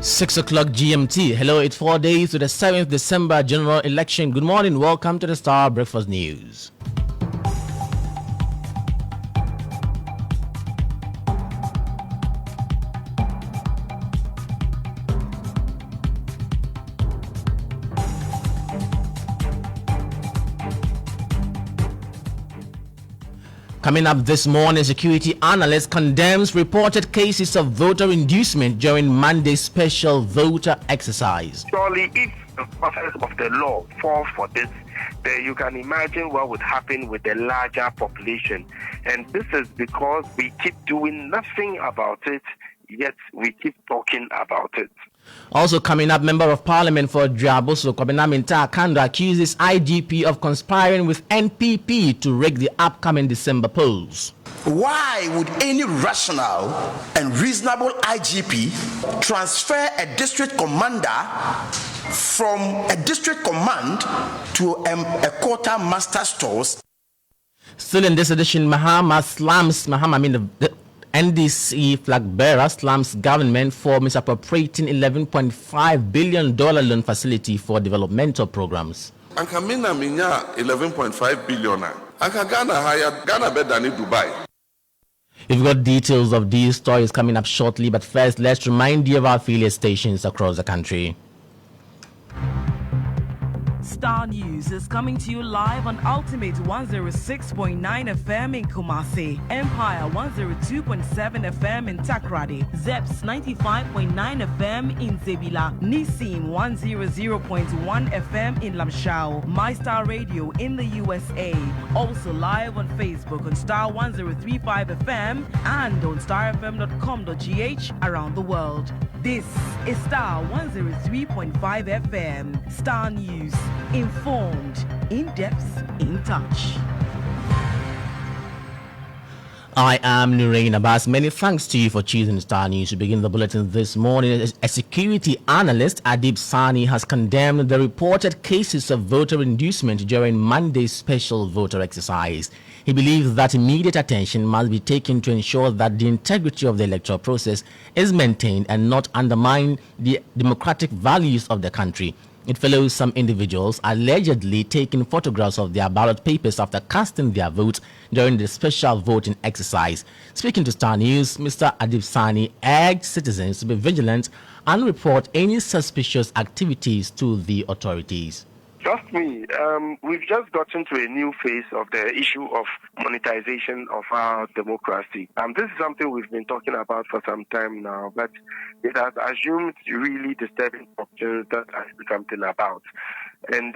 6 o'clock GMT. Hello, it's 4 days to the 7th December general election. Good morning. Welcome to the Starr Breakfast News. Coming up this morning, security analyst condemns reported cases of voter inducement during Monday's special voter exercise. Surely, if the process of the law falls for this, then you can imagine what would happen with the larger population. And this is because we keep doing nothing about it, yet we keep talking about it. Also coming up, Member of Parliament for Abass, Minta Kando accuses IGP of conspiring with NPP to rig the upcoming December polls. Why would any rational and reasonable IGP transfer a district commander from a district command to a quartermaster stores? Still in this edition, the NDC flag bearer slams government for misappropriating $11.5 billion loan facility for developmental programs. Ankamina minya 11.5 billion. Anka Ghana hired Ghana better than Dubai. We've got details of these stories coming up shortly, but first let's remind you of our affiliate stations across the country. Starr News is coming to you live on Ultimate 106.9 FM in Kumasi, Empire 102.7 FM in Takrady, Zeps 95.9 FM in Zebila, Nissim 100.1 FM in Lamshao, My Star Radio in the USA, also live on Facebook on Starr 103.5 FM and on starfm.com.gh around the world. This is Starr 103.5 FM, Starr News. Informed, in depth, in touch. I am Nurein Abass. Many thanks to you for choosing Starr News to begin the bulletin this morning. A security analyst, Abass Sani, has condemned the reported cases of voter inducement during Monday's special voter exercise. He believes that immediate attention must be taken to ensure that the integrity of the electoral process is maintained and not undermine the democratic values of the country. It follows some individuals allegedly taking photographs of their ballot papers after casting their vote during the special voting exercise. Speaking to Starr News, Mr. Abass Sani urged citizens to be vigilant and report any suspicious activities to the authorities. Trust me, we've just gotten to a new phase of the issue of monetization of our democracy. This is something we've been talking about for some time now, but it has assumed really disturbing options that I do something about. And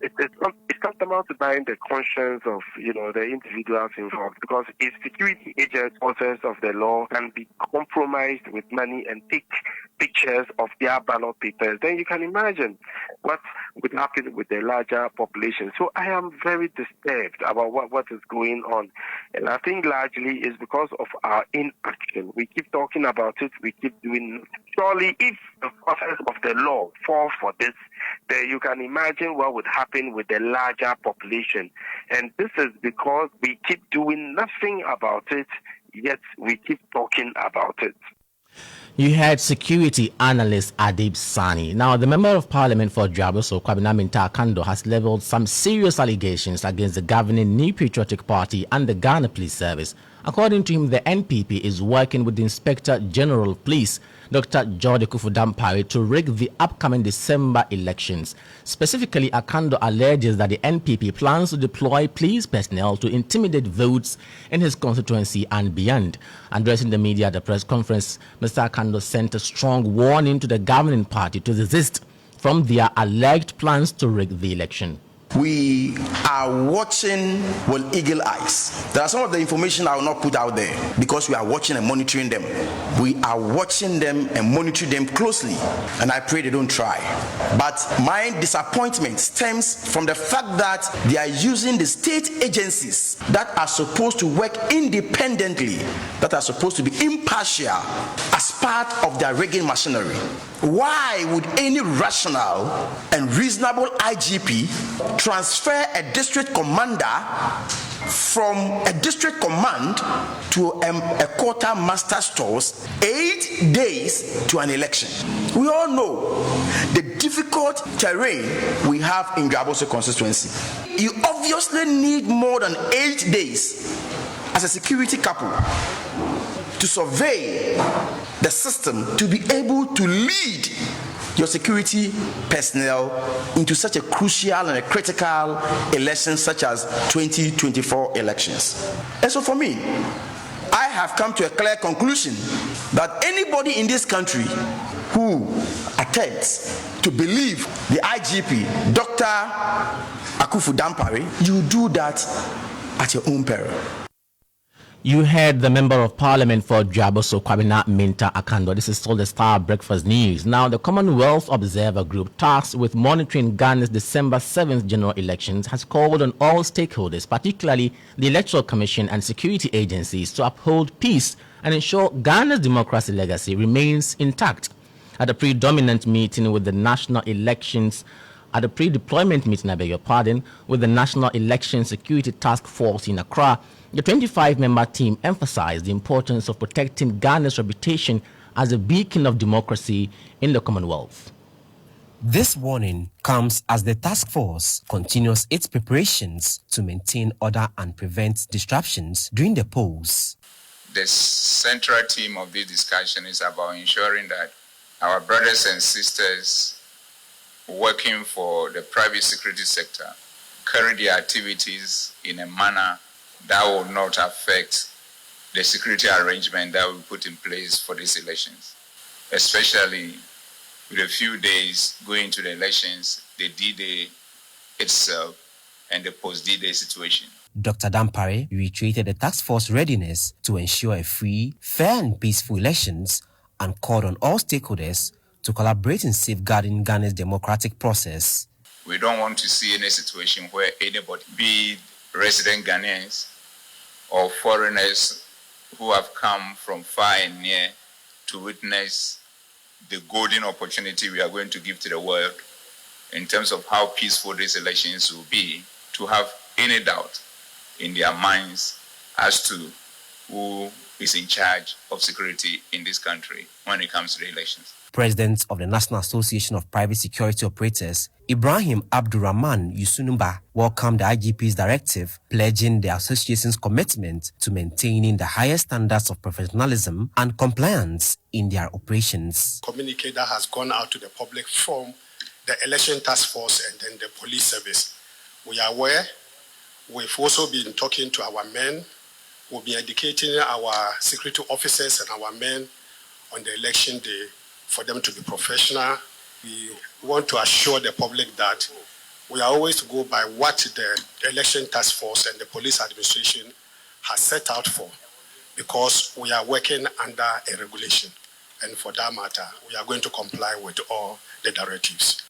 it's tantamount to buying the conscience of, the individuals involved, because if security agents, forces of the law can be compromised with money and take pictures of their ballot papers, then you can imagine what would happen with the larger population. So I am very disturbed about what is going on. And I think largely is because of our inaction. We keep talking about it, we keep doing. Surely if the process of the law falls for this, then you can imagine what would happen with the larger population. And this is because we keep doing nothing about it, yet we keep talking about it. You heard security analyst Abass Sani. Now, the Member of Parliament for Abass, Minta Kando, has leveled some serious allegations against the governing New Patriotic Party and the Ghana Police Service. According to him, the NPP is working with the Inspector General of Police, Dr. George Kufuor, to rig the upcoming December elections. Specifically, Akando alleges that the NPP plans to deploy police personnel to intimidate votes in his constituency and beyond. Addressing the media at the press conference, Mr. Akando sent a strong warning to the governing party to desist from their alleged plans to rig the election. We are watching with eagle eyes. There are some of the information I will not put out there because we are watching and monitoring them. We are watching them and monitoring them closely, and I pray they don't try. But my disappointment stems from the fact that they are using the state agencies that are supposed to work independently, that are supposed to be impartial, as part of their rigging machinery. Why would any rational and reasonable IGP transfer a district commander from a district command to a quartermaster stores 8 days to an election. We all know the difficult terrain we have in Abass constituency. You obviously need more than 8 days as a security couple to survey the system to be able to lead your security personnel into such a crucial and a critical election such as 2024 elections. And so for me, I have come to a clear conclusion that anybody in this country who attempts to believe the IGP, Dr. Akufu Dampare, you do that at your own peril. You heard the Member of Parliament for Jaboso, Kwabena Minta Akando. This is still the Starr Breakfast News. Now, the Commonwealth Observer Group, tasked with monitoring Ghana's December 7th general elections, has called on all stakeholders, particularly the Electoral Commission and security agencies, to uphold peace and ensure Ghana's democracy legacy remains intact. At a pre-deployment meeting with the National Elections with the National Election Security Task Force in Accra, the 25-member team emphasized the importance of protecting Ghana's reputation as a beacon of democracy in the Commonwealth. This warning comes as the task force continues its preparations to maintain order and prevent disruptions during the polls. The central theme of this discussion is about ensuring that our brothers and sisters working for the private security sector carry their activities in a manner that will not affect the security arrangement that we put in place for these elections, especially with a few days going to the elections, the D-Day itself, and the post-D-Day situation. Dr. Dampare reiterated the task force readiness to ensure a free, fair and peaceful elections and called on all stakeholders to collaborate in safeguarding Ghana's democratic process. We don't want to see any situation where anybody, be resident Ghanaians or foreigners who have come from far and near to witness the golden opportunity we are going to give to the world in terms of how peaceful these elections will be, to have any doubt in their minds as to who is in charge of security in this country when it comes to the elections. President of the National Association of Private Security Operators, Ibrahim Abdurrahman Yusunumba, welcomed the IGP's directive, pledging the association's commitment to maintaining the highest standards of professionalism and compliance in their operations. Communique that has gone out to the public from the election task force and then the police service. We are aware. We've also been talking to our men. We'll be educating our security officers and our men on the election day for them to be professional. We want to assure the public that we are always to go by what the election task force and the police administration has set out for, because we are working under a regulation. And for that matter, we are going to comply with all the directives.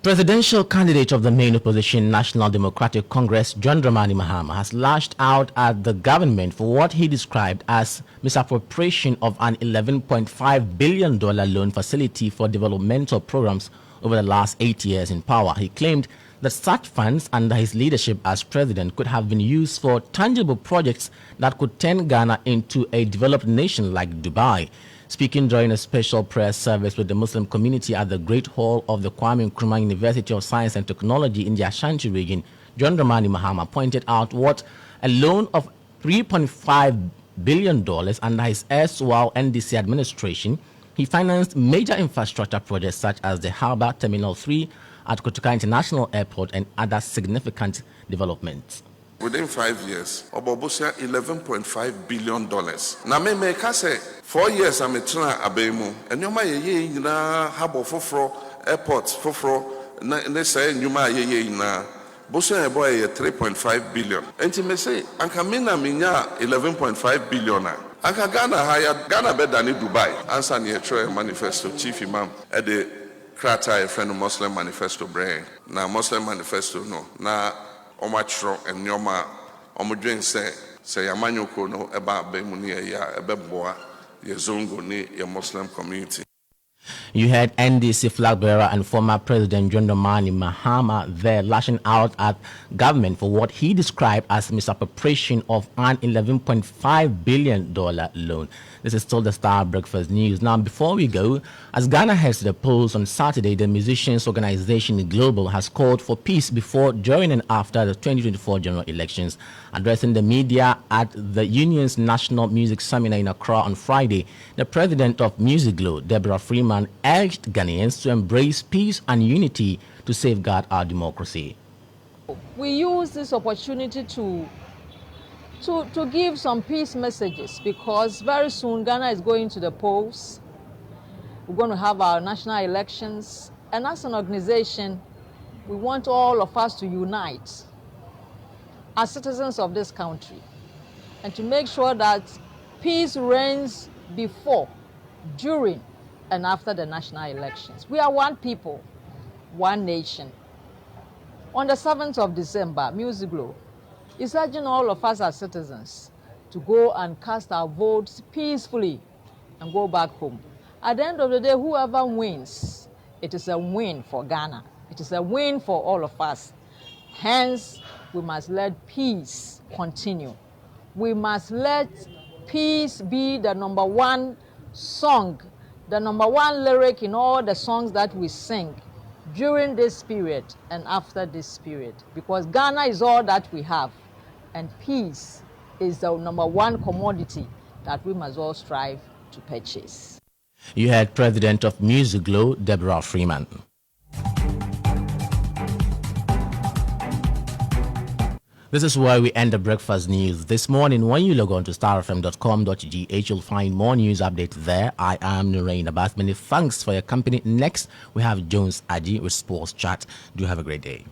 Presidential candidate of the main opposition National Democratic Congress, John Dramani Mahama, has lashed out at the government for what he described as misappropriation of an $11.5 billion loan facility for developmental programs over the last 8 years in power. He claimed that such funds under his leadership as president could have been used for tangible projects that could turn Ghana into a developed nation like Dubai. Speaking during a special press service with the Muslim community at the Great Hall of the Kwame Nkrumah University of Science and Technology in the Ashanti region, John Dramani Mahama pointed out what a loan of $3.5 billion under his erstwhile NDC administration, he financed major infrastructure projects such as the Harbour Terminal 3 at Kotoka International Airport and other significant developments. Within 5 years, Obobusia $11.5 billion. Na me make say 4 years I'm a trainer abemu. And you may na harbor fofro, airport fofro, na say you may na Busia boy 3.5 billion. And you may say, Ankamina minya 11.5 billion. Anka Ghana hired Ghana better than Dubai. Answer near manifesto, chief imam at the Krata, a friend of Muslim manifesto brain. Na Muslim manifesto no. Na Omachro and Yoma Omudwin say Yamanyoko no eba be muni ya ebeboa ye zongo ni ye Muslim community. You heard NDC flag bearer and former President John Dramani Mahama there lashing out at government for what he described as misappropriation of an $11.5 billion loan. This is still the Starr Breakfast News. Now, before we go, as Ghana heads to the polls on Saturday, the musicians organization Global has called for peace before, during and after the 2024 general elections. Addressing the media at the union's National Music Seminar in Accra on Friday, the president of Music Glow, Deborah Freeman, urged Ghanaians to embrace peace and unity to safeguard our democracy. We use this opportunity to give some peace messages, because very soon Ghana is going to the polls. We're going to have our national elections, and as an organization, we want all of us to unite as citizens of this country and to make sure that peace reigns before, during, and after the national elections. We are one people, one nation. On the 7th of December, Music Glow is urging all of us as citizens to go and cast our votes peacefully and go back home. At the end of the day, whoever wins, it is a win for Ghana. It is a win for all of us. Hence, we must let peace continue. We must let peace be the number one song, the number one lyric in all the songs that we sing during this period and after this period, because Ghana is all that we have, and peace is the number one commodity that we must all strive to purchase. You heard President of Music Glow, Deborah Freeman. This is where we end the breakfast news this morning. When you log on to starfm.com.gh, you'll find more news updates there. I am Nurein Abass. Many thanks for your company. Next, we have Jones Aji with Sports Chat. Do have a great day.